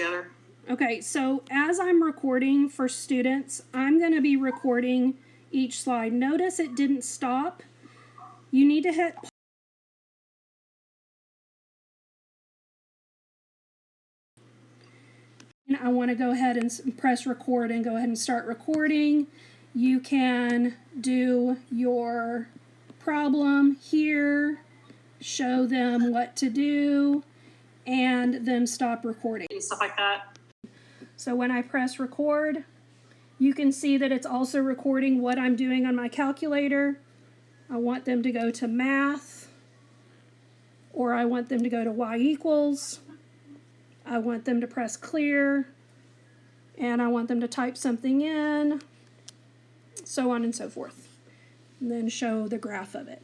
together. Okay, so as I'm recording for students, I'm going to be recording each slide. Notice it didn't stop. You need to hit and I want to go ahead and press record and go ahead and start recording. You can do your problem here, show them what to do, and then stop recording. And stuff like that. So when I press record, you can see that it's also recording what I'm doing on my calculator. I want them to go to math, or I want them to go to y equals. I want them to press clear, and I want them to type something in, so on and so forth, and then show the graph of it.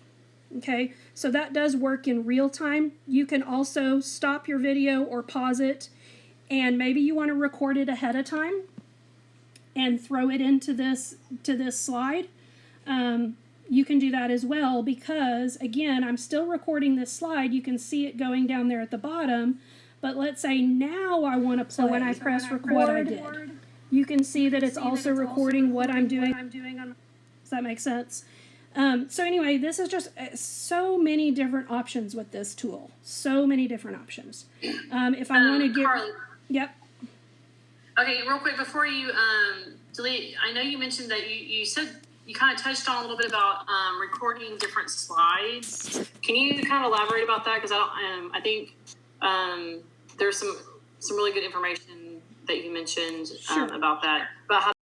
Okay, so that does work in real time. You can also stop your video or pause it, and maybe you want to record it ahead of time and throw it into this slide. You can do that as well, because again, I'm still recording this slide. You can see it going down there at the bottom, but let's say now I want to play. So when I press record, you can see that it's also recording what I'm doing. Does that make sense? So anyway, this is just so many different options with this tool. So many different options. If I want to get... Carly. Yep. Okay, real quick, before you delete, I know you mentioned that you said you kind of touched on a little bit about recording different slides. Can you kind of elaborate about that? Because I think there's some really good information that you mentioned about that, about how